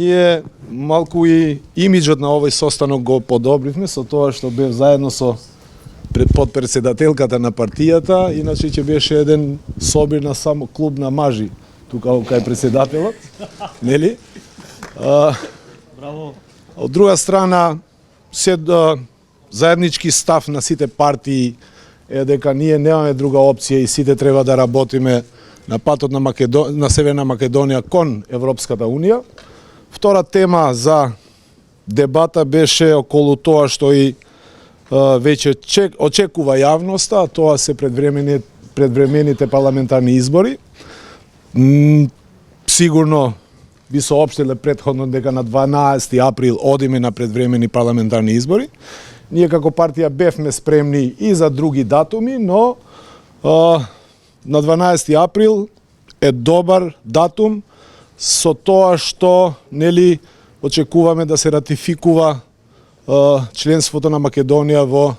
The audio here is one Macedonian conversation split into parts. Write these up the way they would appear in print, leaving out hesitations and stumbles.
ние малку и имиджот на овој состанок го подобривме со тоа што бев заедно со подпредседателката на партијата, иначе ќе беше еден собир на само клуб на мажи тука кај председателот, нели? Браво. Од друга страна, заеднички став на сите партии е дека ние немаме друга опција и сите треба да работиме на патот на Северна Македонија кон Европската Унија. Втора тема за дебата беше околу тоа што и веќе очекува јавноста, а тоа се предвремените парламентарни избори. Сигурно би соопштиле претходно дека на 12 април одиме на предвремени парламентарни избори. Ние како партија бевме спремни и за други датуми, но на 12 април е добар датум со тоа што нели очекуваме да се ратификува членството на Македонија во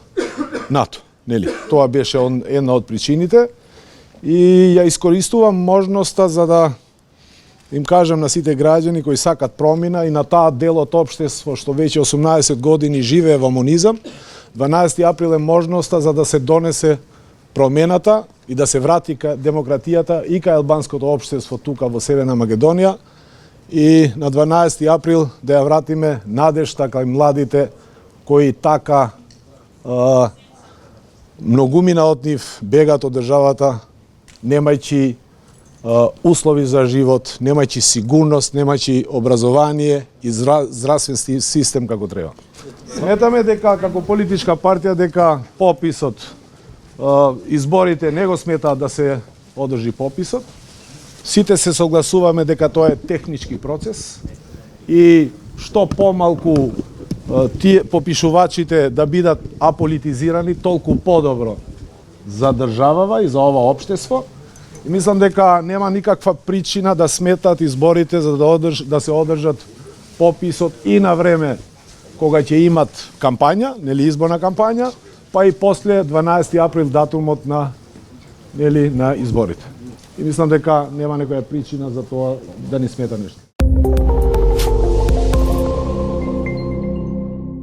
НАТО, нели? Тоа беше една од причините и ја искористувам можноста за да им кажам на сите граѓани кои сакат промена и на таа дел од општество што веќе 18 години живее во монизам, 12 април е можноста за да се донесе промената и да се врати демократијата и кај албанското општество тука во Северна Македонија и на 12 април да ја вратиме надежта кај младите кои така многумина од нив бегат од државата немајќи услови за живот, немајќи сигурност, немајќи образование и здравствен систем како треба. Сметаме дека како политичка партија дека пописот, изборите не го сметаат да се одржи пописот. Сите се согласуваме дека тоа е технички процес и што помалку тие попишувачите да бидат аполитизирани, толку подобро за државава и за ова општество. И мислам дека нема никаква причина да сметат изборите за да се одржат пописот и на време кога ќе имат кампања, нели изборна кампања, па и после 12 април датумот на изборите. И мислам дека нема некоја причина за тоа да ни смета нешто.